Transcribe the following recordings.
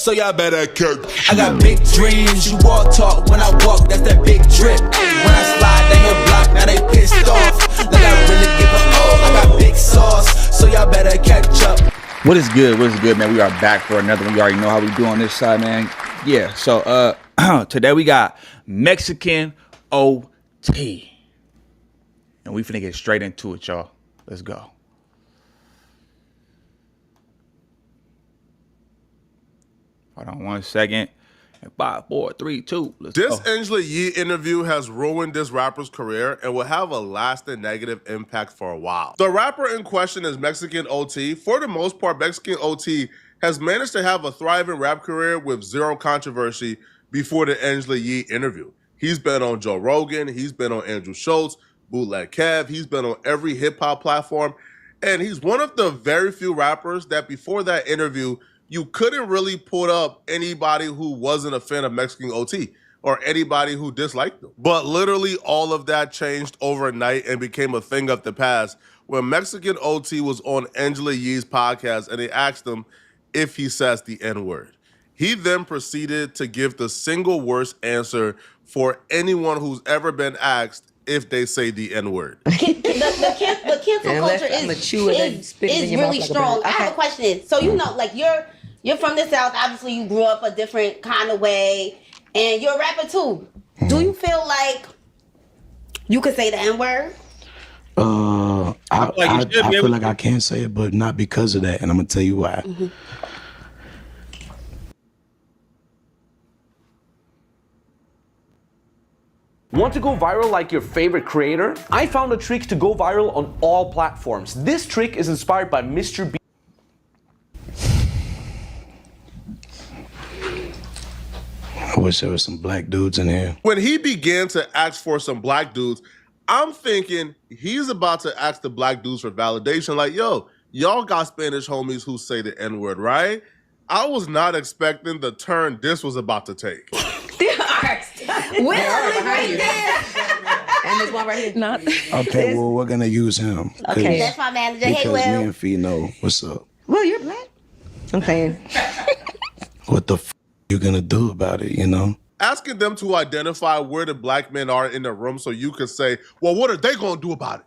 so y'all better cook. I got big dreams, you walk talk, when I walk, that's that big drip. When I slide, they hit block, now they pissed off. Like I really give a I got big sauce, so y'all better catch up. What is good? What is good, man? We are back for another one. You already know how we do on this side, man. Yeah, so today we got Mexican OT. And we finna get straight into it, y'all. Let's go. Hold on 1 second. 5, 4, 3, 2. Let's go. This Angela Yee interview has ruined this rapper's career and will have a lasting negative impact for a while. The rapper in question is Mexican OT. For the most part, Mexican OT has managed to have a thriving rap career with zero controversy before the Angela Yee interview. He's been on Joe Rogan, he's been on Andrew Schultz, Bootleg Kev, he's been on every hip-hop platform, and he's one of the very few rappers that before that interview you couldn't really put up anybody who wasn't a fan of Mexican OT or anybody who disliked them. But literally all of that changed overnight and became a thing of the past when Mexican OT was on Angela Yee's podcast and they asked him if he says the N-word. He then proceeded to give the single worst answer for anyone who's ever been asked if they say the N-word. The cancel culture is really strong. I have a question. So you know, like you're from the South. Obviously, you grew up a different kind of way, and you're a rapper too. Do you feel like you could say the N-word? I feel like I can say it, but not because of that, and I'm gonna tell you why. Mm-hmm. Want to go viral like your favorite creator? I found a trick to go viral on all platforms. This trick is inspired by Mr. B. I wish there was some black dudes in here. When he began to ask for some black dudes, I'm thinking he's about to ask the black dudes for validation. Like, yo, y'all got Spanish homies who say the N-word, right? I was not expecting the turn this was about to take. Will right there. And this one right here. Not. Okay, well, we're gonna use him. Okay, that's my manager. Hey, because Will. me and Fee know what's up. Well, you're black. I'm saying. What the f you gonna do about it, you know? Asking them to identify where the black men are in the room so you can say, well, what are they gonna do about it?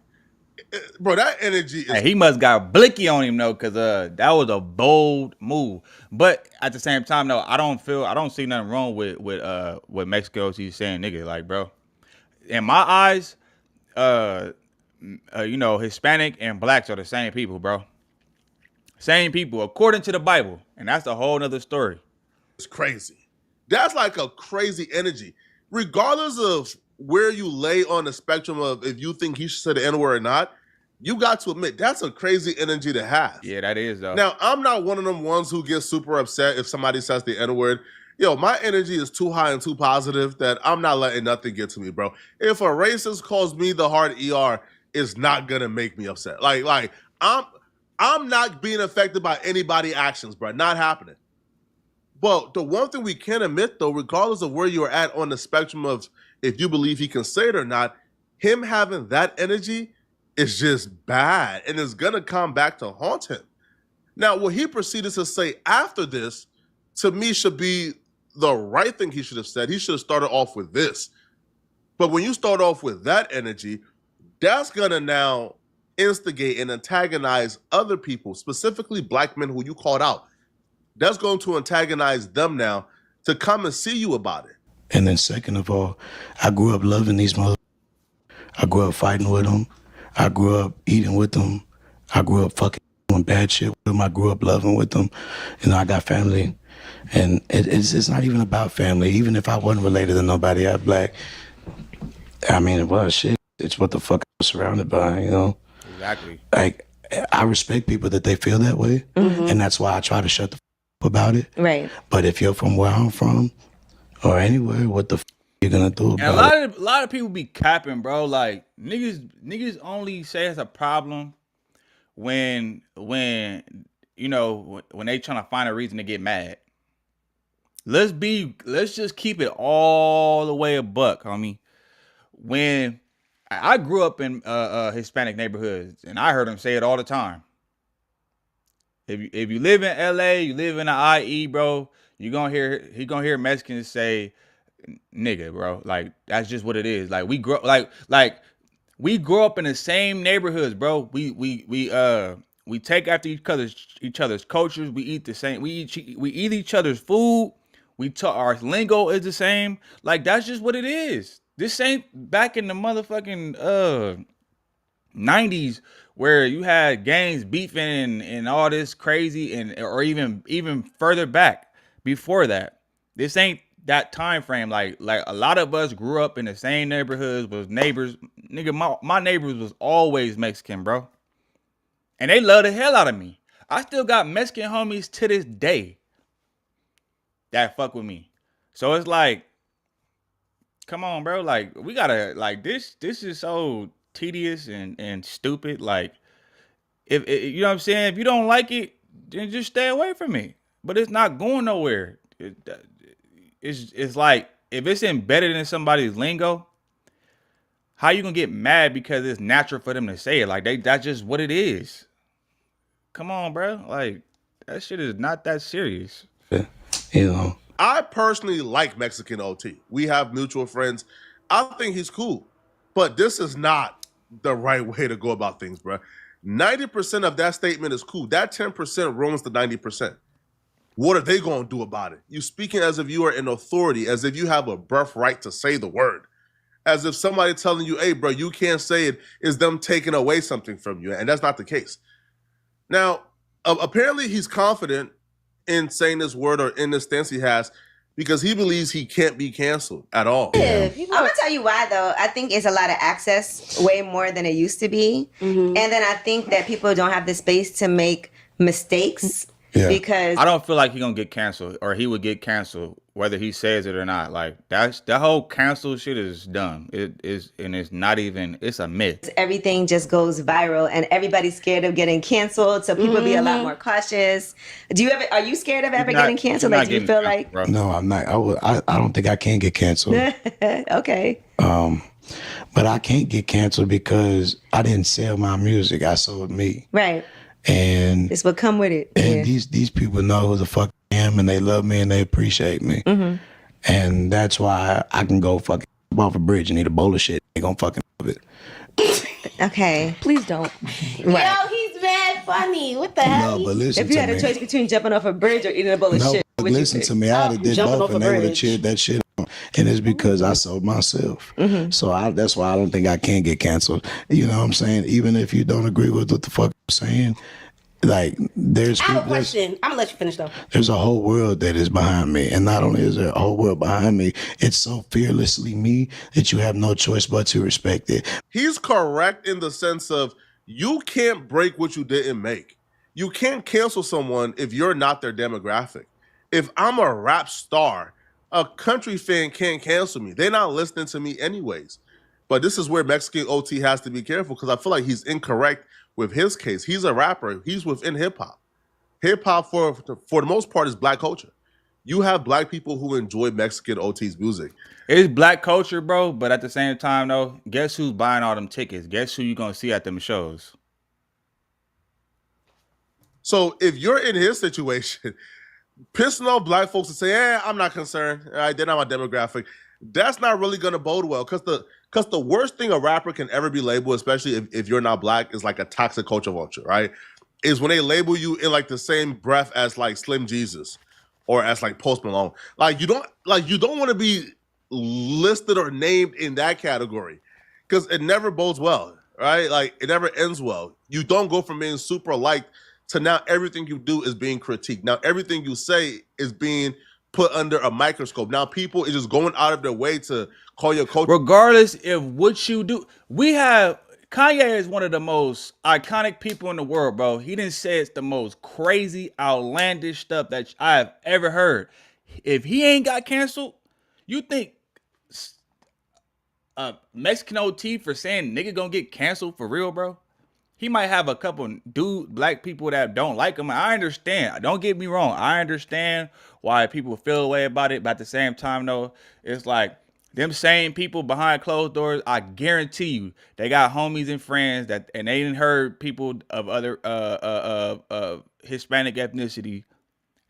Bro, that energy is... Hey, he must got blicky on him though, because that was a bold move. But at the same time, though, I don't see nothing wrong with Mexico OT saying nigga. Like, bro, in my eyes, you know, Hispanic and blacks are the same people, bro. Same people, according to the Bible. And that's a whole nother story. It's crazy. That's like a crazy energy. Regardless of where you lay on the spectrum of if you think he should say the N-word or not, you got to admit, that's a crazy energy to have. Yeah, that is, though. Now, I'm not one of them ones who gets super upset if somebody says the N-word. Yo, my energy is too high and too positive that I'm not letting nothing get to me, bro. If a racist calls me the hard ER, it's not gonna make me upset. Like I'm not being affected by anybody's actions, bro. Not happening. But the one thing we can admit, though, regardless of where you're at on the spectrum of if you believe he can say it or not, him having that energy is just bad and it's gonna come back to haunt him. Now, what he proceeded to say after this, to me, should be the right thing he should have said. He should have started off with this. But when you start off with that energy, that's gonna now instigate and antagonize other people, specifically black men who you called out. That's going to antagonize them now to come and see you about it. And then second of all, I grew up loving these motherfuckers. I grew up fighting with them. I grew up eating with them. I grew up fucking doing bad shit with them. I grew up loving with them. You know, I got family. And it's not even about family. Even if I wasn't related to nobody out black, I mean, it was shit. It's what the fuck I was surrounded by, you know? Exactly. Like, I respect people that they feel that way. Mm-hmm. And that's why I try to shut the fuck about it. Right. But if you're from where I'm from or anywhere, what the fuck you gonna do about it? A lot of people be capping, bro. Like, niggas only say it's a problem when you know, when they trying to find a reason to get mad. Let's just keep it all the way a buck, homie. When I grew up in Hispanic neighborhoods, and I heard them say it all the time. If you live in LA, you live in the IE, bro, he gonna hear Mexicans say nigga, bro. Like that's just what it is. Like we grow we grow up in the same neighborhoods, bro. We take after each other's cultures. We eat the same. We eat each other's food. We talk. Our lingo is the same. Like that's just what it is. This ain't back in the motherfucking 90s where you had gangs beefing and all this crazy or even further back before that. This ain't that time frame. Like a lot of us grew up in the same neighborhoods, was neighbors. Nigga, my neighbors was always Mexican, bro. And they love the hell out of me. I still got Mexican homies to this day that fuck with me. So it's like, come on, bro. Like we gotta this is so tedious and stupid. Like if you know what I'm saying, if you don't like it, then just stay away from me. But it's not going nowhere. It's like if it's embedded in somebody's lingo, how you gonna get mad because it's natural for them to say it? Like that's just what it is. Come on, bro. Like that shit is not that serious. You know. I personally like Mexican OT. We have mutual friends. I think he's cool. But this is not the right way to go about things, bro. 90% of that statement is cool. That 10% ruins the 90%. What are they going to do about it? You speaking as if you are an authority, as if you have a birthright to say the word. As if somebody telling you, hey, bro, you can't say it, is them taking away something from you. And that's not the case. Now, apparently he's confident in saying this word or in this stance he has because he believes he can't be canceled at all. Yeah. I'm gonna tell you why though. I think it's a lot of access, way more than it used to be. And then I think that people don't have the space to make mistakes because I don't feel like he's gonna get canceled or he would get canceled whether he says it or not. Like that whole cancel shit is dumb. It is, and it's not even. It's a myth. everything just goes viral and everybody's scared of getting canceled, so people be a lot more causous. Are you scared of ever getting canceled? Like, do you feel like bro. No, I'm not. I don't think I can get canceled. okay. But I can't get canceled because I didn't sell my music. I sold me. Right. And It's what come with it. And these people know who the fuck I am, and they love me and they appreciate me. And that's why I can go fucking off a bridge and eat a bowl of shit. They gonna fucking love it. Okay. Please don't. Right. Yo, he's mad funny. What the hell? No, but listen If you to had me. a choice between jumping off a bridge or eating a bowl of No, shit, but what would you listen pick? to me. I done did jumping both, off and a they would have bridge. cheered that shit on. And it's because I sold myself. So that's why I don't think I can get canceled. You know what I'm saying? Even if you don't agree with what the fuck I'm saying, like there's I have a people, question. I'm gonna let you finish though. there's a whole world that is behind me. And not only is there a whole world behind me, it's so fearlessly me that you have no choice but to respect it. He's correct in the sense of you can't break what you didn't make. You can't cancel someone if you're not their demographic. If I'm a rap star, a country fan can't cancel me. They're not listening to me anyways. But this is where Mexican OT has to be careful because I feel like he's incorrect with his case. He's a rapper. He's within hip hop. Hip hop, for the most part, is black culture. You have black people who enjoy Mexican OT's music. It's black culture, bro. But at the same time, though, guess who's buying all them tickets? Guess who you gonna see at them shows? So if you're in his situation, pissing off black folks and say, I'm not concerned. All right, they're not my demographic. That's not really going to bode well because the worst thing a rapper can ever be labeled, especially if you're not black, is like a toxic culture vulture, right? Is when they label you in like the same breath as like Slim Jesus or as like Post Malone. Like you don't want to be listed or named in that category because it never bodes well, right? Like it never ends well. You don't go from being super liked to now everything you do is being critiqued. Now everything you say is being put under a microscope. Now people is just going out of their way to call your culture. Regardless if what you do, Kanye is one of the most iconic people in the world, bro. He didn't say it's the most crazy, outlandish stuff that I have ever heard. If he ain't got canceled, you think Mexican OT for saying nigga gonna get canceled for real, bro? He might have a couple black people that don't like him. I understand. Don't get me wrong. I understand why people feel the way about it. But at the same time, though, it's like them same people behind closed doors. I guarantee you, they got homies and friends and they didn't heard people of other Hispanic ethnicity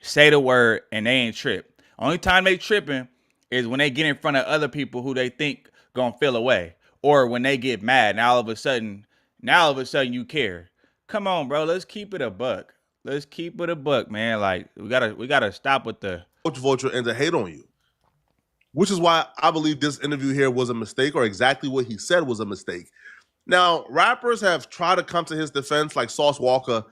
say the word and they ain't trip. Only time they tripping is when they get in front of other people who they think gonna feel away, or when they get mad. Now all of a sudden you care. Come on, bro. Let's keep it a buck. Let's keep it a buck, man. Like we gotta stop with the vulture and to hate on you. Which is why I believe this interview here was a mistake, or exactly what he said was a mistake. Now, rappers have tried to come to his defense, like Sauce Walka,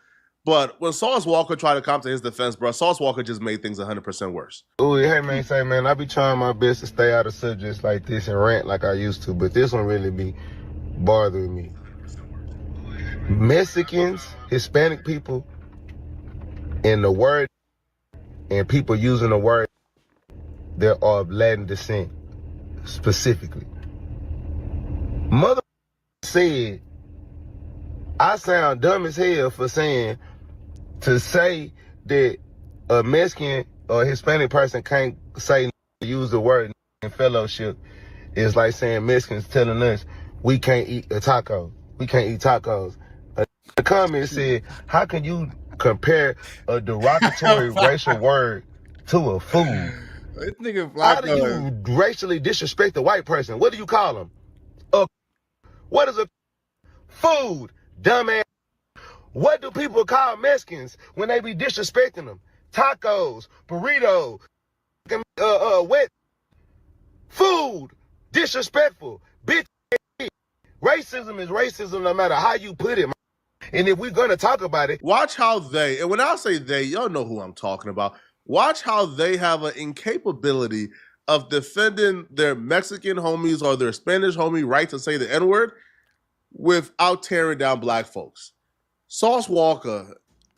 but when Sauce Walka tried to come to his defense, bro, Sauce Walka just made things 100% worse. Oh, hey, man, say, man, I be trying my best to stay out of subjects like this and rant like I used to, but this one really be bothering me. Mexicans, Hispanic people, and the word, and people using the word, they're of Latin descent, specifically. Mother said, I sound dumb as hell for saying, to say that a Mexican or Hispanic person can't say, use the word in fellowship is like saying Mexicans telling us we can't eat a taco. We can't eat tacos. The comment said, how can you compare a derogatory racial word to a food? this nigga How do you racially disrespect a white person? What do you call them? What is a food, dumbass? What do people call Mexicans when they be disrespecting them? Tacos, burritos, wet food, disrespectful, bitch. Racism is racism no matter how you put it. And if we're gonna talk about it, watch how they, and when I say they, y'all know who I'm talking about. Watch how they have an incapability of defending their Mexican homies or their Spanish homie right to say the N-word without tearing down black folks. Sauce Walka,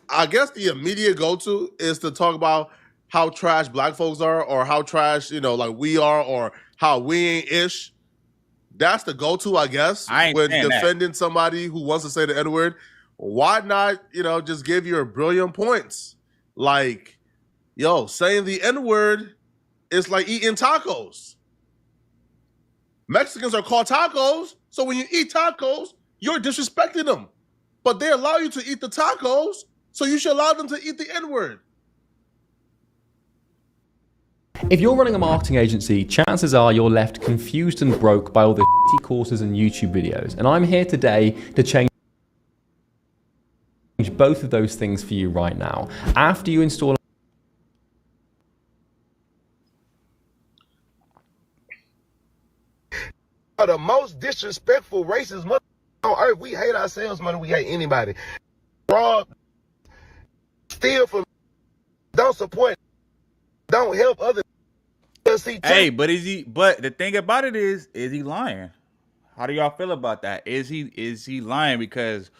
I guess the immediate go-to is to talk about how trash black folks are, or how trash, like we are, or how we ain't ish. That's the go-to, I guess, when defending somebody who wants to say the N-word. Why not, just give your brilliant points? Like, saying the N-word is like eating tacos. Mexicans are called tacos, so when you eat tacos, you're disrespecting them. But they allow you to eat the tacos, so you should allow them to eat the N-word. If you're running a marketing agency, chances are you're left confused and broke by all the shitty courses and YouTube videos. And I'm here today to change both of those things for you right now. After you install the most disrespectful racist mother on earth. We hate ourselves more than we hate anybody. Rob, steal from, don't support, don't help others. Hey, but the thing about it is he lying? How do y'all feel about that? Is he lying because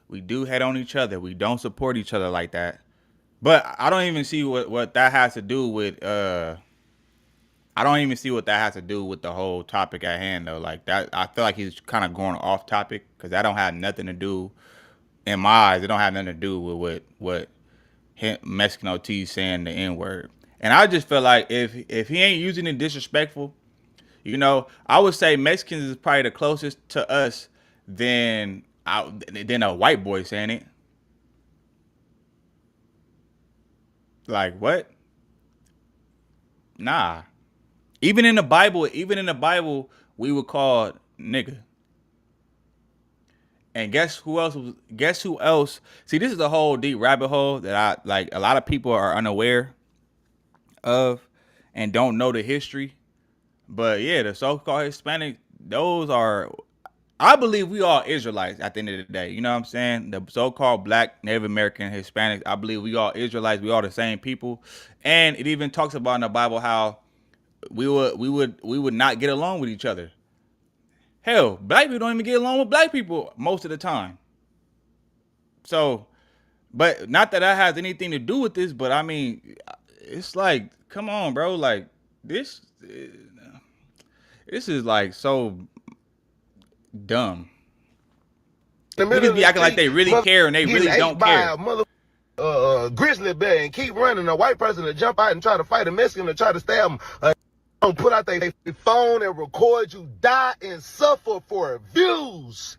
we do hate on each other? We don't support each other like that. But I don't even see what that has to do with I don't even see what that has to do with the whole topic at hand, though. Like that, I feel like he's kind of going off topic because that don't have nothing to do, in my eyes, it don't have nothing to do with what Mexican OT saying the N-word. And I just feel like if he ain't using it disrespectful, I would say Mexicans is probably the closest to us than a white boy saying it. Like what? Nah. Even in the Bible, we were called nigga. And guess who else? See, this is a whole deep rabbit hole that a lot of people are unaware of and don't know the history. But yeah, the so-called Hispanic, I believe we all Israelites at the end of the day. You know what I'm saying? The so-called black, Native American, Hispanics, I believe we all Israelites. We all the same people. And it even talks about in the Bible how we would not get along with each other. Hell, black people don't even get along with black people most of the time. So, but not that that has anything to do with this, but I mean, it's like, come on, bro. Like this is like so dumb. Niggas be acting like they really care and they really don't care. Grizzly bear and keep running. A white person to jump out and try to fight a Mexican to try to stab him. Put out their phone and record you die and suffer for views.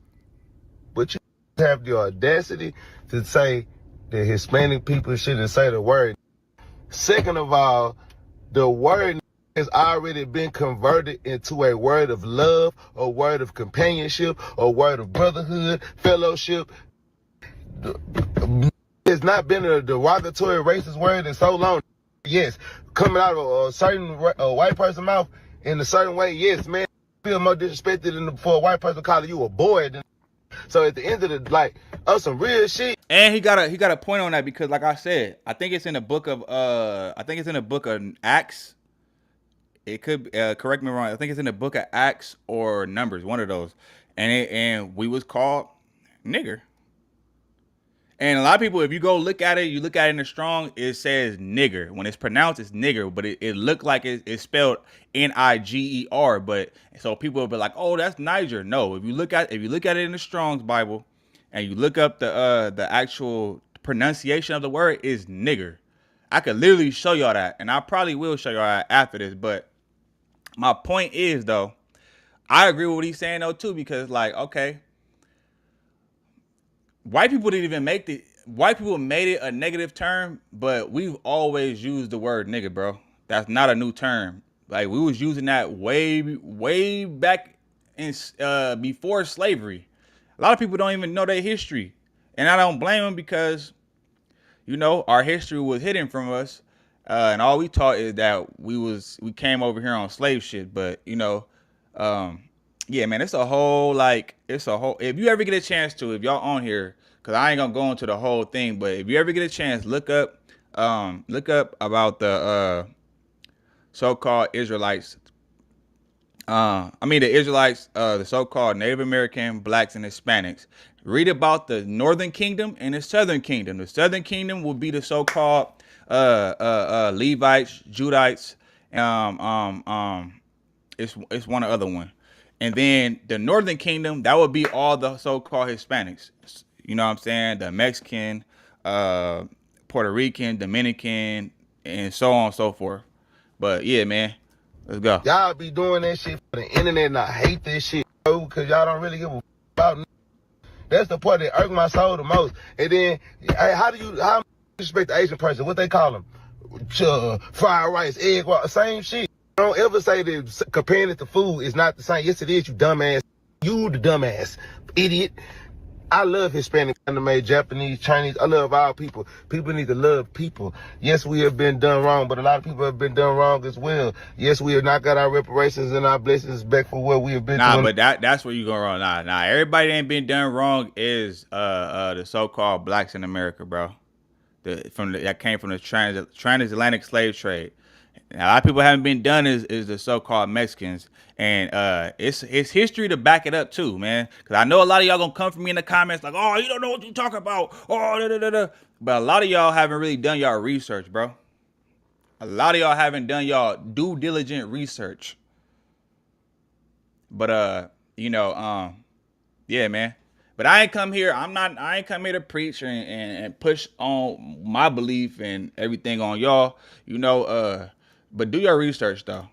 But you have the audacity to say that Hispanic people shouldn't say the word. Second of all, the word has already been converted into a word of love, a word of companionship, a word of brotherhood, fellowship. It's not been a derogatory racist word in so long. Yes, coming out of a certain white person's mouth in a certain way, yes, man, I feel more disrespected than for a white person calling you a boy. So at the end of the some real shit. And he got a point on that, because like I said, I think it's in the book of Acts. It could correct me wrong. I think it's in the book of Acts or Numbers, one of those. And we was called nigger. And a lot of people, if you go look at it, you look at it in the Strong, it says nigger. When it's pronounced, it's nigger, but it looked like it's spelled Niger. But so people will be like, "Oh, that's Niger." No, if you look at it in the Strong's Bible, and you look up the actual pronunciation of the word, is nigger. I could literally show y'all that, and I probably will show y'all that after this. But my point is, though, I agree with what he's saying though too, because like, okay. White people made it a negative term, but we've always used the word nigga, bro. That's not a new term. Like, we was using that way back in before slavery. A lot of people don't even know their history. And I don't blame them, because, you know, our history was hidden from us. And all we taught is that we came over here on slave shit. But, you know, yeah, man, it's a whole, if you ever get a chance to, if y'all on here, because I ain't gonna go into the whole thing, but if you ever get a chance, look up about the so-called Israelites. The Israelites, the so-called Native American, blacks, and Hispanics. Read about the Northern Kingdom and the Southern Kingdom. The Southern Kingdom will be the so-called Levites, Judites, it's one other one. And then the Northern Kingdom, that would be all the so-called Hispanics. You know what I'm saying? The Mexican, Puerto Rican, Dominican, and so on and so forth. But yeah, man, let's go. Y'all be doing that shit for the internet, and I hate this shit, bro, because y'all don't really give a about. That's the part that irks my soul the most. And then, how you respect the Asian person? What they call them? Fried rice, egg, same shit. Don't ever say that comparing it to food is not the same. Yes, it is, you dumbass. You the dumbass, idiot. I love Hispanic, anime, Japanese, Chinese. I love all people. People need to love people. Yes, we have been done wrong, but a lot of people have been done wrong as well. Yes, we have not got our reparations and our blessings back for what we have been doing. But that's where you go wrong. Nah. Everybody that ain't been done wrong is the so-called blacks in America, bro. That came from the transatlantic slave trade. Now, a lot of people haven't been done is the so-called Mexicans. And it's history to back it up too, man. Because I know a lot of y'all gonna come for me in the comments like, oh, you don't know what you talking about. Oh, da, da, da, da. But a lot of y'all haven't really done y'all research, bro. A lot of y'all haven't done y'all due diligent research. But yeah, man. But I ain't come here. I ain't come here to preach and push on my belief and everything on y'all. You know, but do your research though.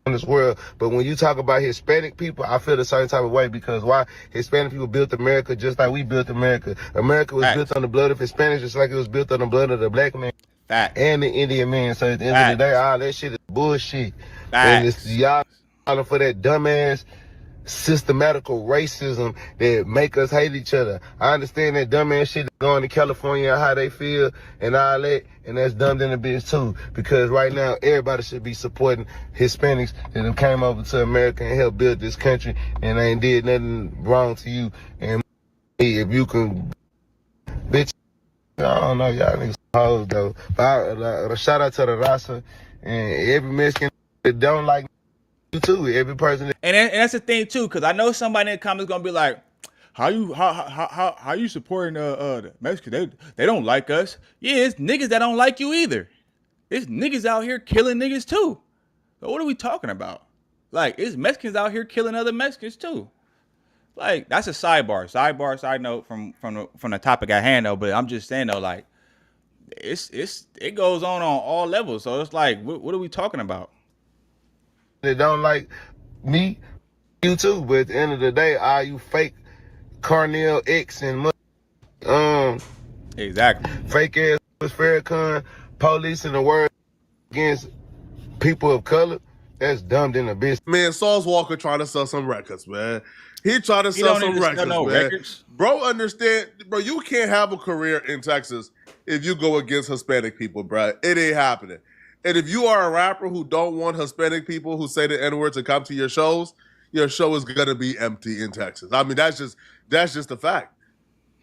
In this world, but when you talk about Hispanic people, I feel a certain type of way, because why? Hispanic people built America just like we built America. America was built on the blood of Hispanics, just like it was built on the blood of the black man and the Indian man. So at the end of the day, all that shit is bullshit. And it's y'all for that dumbass systematical racism that make us hate each other. I understand that dumbass shit going to California, how they feel and all that, and that's dumb in the bitch too, because right now everybody should be supporting Hispanics that have came over to America and helped build this country and ain't did nothing wrong to you. And if you can, bitch, I don't know, y'all niggas hoes though. But shout out to the Rasa and every Mexican that don't like you too, every person. And that's the thing too, because I know somebody in the comments gonna be like, how you supporting the Mexicans? They don't like us. Yeah, it's niggas that don't like you either. It's niggas out here killing niggas too. So what are we talking about? Like, it's Mexicans out here killing other Mexicans too. Like, that's a side note from the topic at hand though. But I'm just saying though, like, it goes on all levels. So it's like, what are we talking about? They don't like me, you too. But at the end of the day, all you fake Carnell X and exactly fake ass Farrakhan police in the word against people of color, that's dumb than a bitch. Man, Sauce Walker trying to sell some records, man. He trying to sell some records, man. Records. Bro, understand, bro, you can't have a career in Texas if you go against Hispanic people, bro. It ain't happening. And if you are a rapper who don't want Hispanic people who say the N-word to come to your shows, your show is gonna be empty in Texas. I mean, that's just a fact.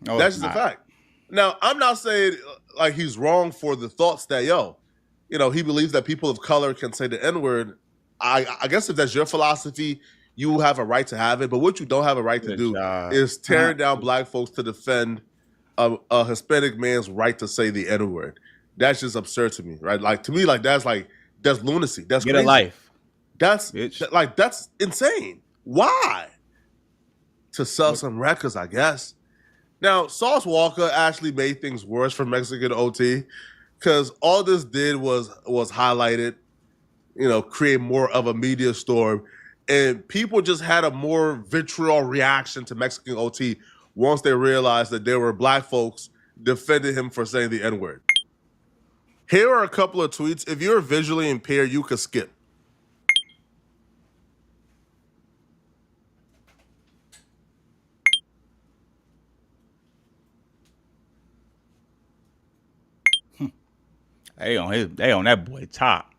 No, that's just a fact. Now, I'm not saying like he's wrong for the thoughts that, he believes that people of color can say the N-word. I guess if that's your philosophy, you have a right to have it. But what you don't have a right to do is tearing down black folks to defend a Hispanic man's right to say the N-word. That's just absurd to me, right? Like, to me, like that's lunacy. That's get crazy. A life. That's insane. Why? To sell some records, I guess. Now, Sauce Walker actually made things worse for Mexican OT because all this did was highlight it, create more of a media storm. And people just had a more vitriol reaction to Mexican OT once they realized that there were black folks defending him for saying the N-word. Here are a couple of tweets. If you're visually impaired, you could skip. They on that boy top.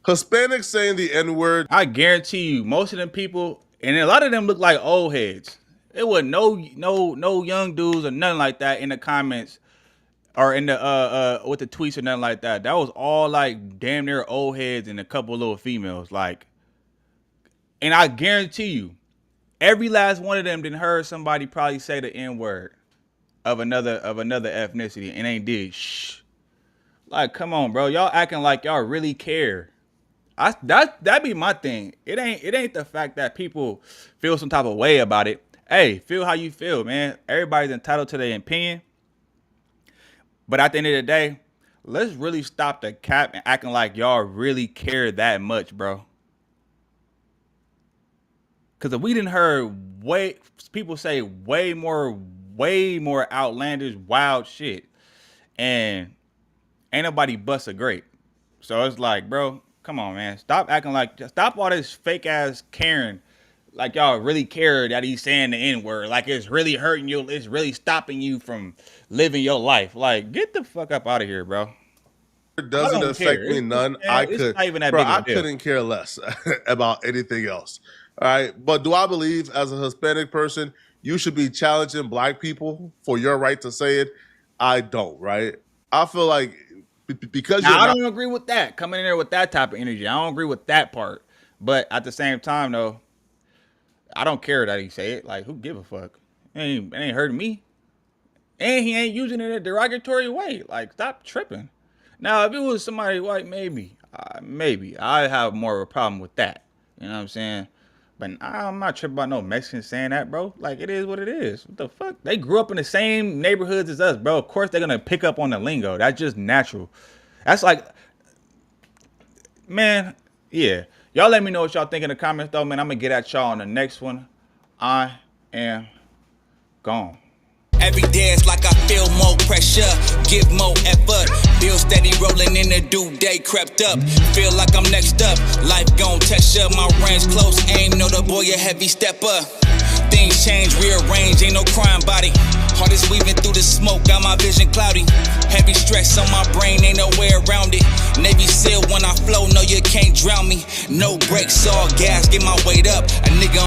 Hispanics saying the N-word. I guarantee you, most of them people, and a lot of them look like old heads. It was no young dudes or nothing like that in the comments or in the with the tweets or nothing like that. That was all like damn near old heads and a couple little females. Like, and I guarantee you, every last one of them didn't heard somebody probably say the N-word of another ethnicity and ain't did shh. Like, come on, bro. Y'all acting like y'all really care. That be my thing. It ain't the fact that people feel some type of way about it. Hey, feel how you feel, man. Everybody's entitled to their opinion. But at the end of the day, let's really stop the cap and acting like y'all really care that much, bro. Because if we didn't heard people say way more outlandish, wild shit, and ain't nobody bust a grape. So it's like, bro, come on, man. Stop all this fake ass caring. Like y'all really care that he's saying the N-word. Like it's really hurting you. It's really stopping you from living your life. Like, get the fuck up out of here, bro. It doesn't affect me none. I couldn't care less about anything else. All right. But do I believe as a Hispanic person, you should be challenging black people for your right to say it? I don't, right? I feel like because I don't agree with that. Coming in there with that type of energy. I don't agree with that part. But at the same time, though, I don't care that he say it. It who give a fuck? It ain't hurting me. And he ain't using it in a derogatory way. Like, stop tripping. Now, if it was somebody white, maybe I have more of a problem with that. You know what I'm saying? But I'm not tripping about no Mexicans saying that, bro. Like, it is what it is. What the fuck? They grew up in the same neighborhoods as us, bro. Of course they're gonna pick up on the lingo. That's just natural. That's like, man, yeah. Y'all let me know what y'all think in the comments, though, man. I'm gonna get at y'all on the next one. I am gone. Every day it's like I feel more pressure, give more effort. Bill steady rolling in the due day crept up. Feel like I'm next up, life gon' test ya. My range close, aim, know the boy a heavy stepper. Things change, rearrange, ain't no crime body. Heart is weaving through the smoke, got my vision cloudy. Heavy stress on my brain, ain't no way around it. Navy SEAL when I flow, no you can't drown me. No brakes, all gas, get my weight up. A nigga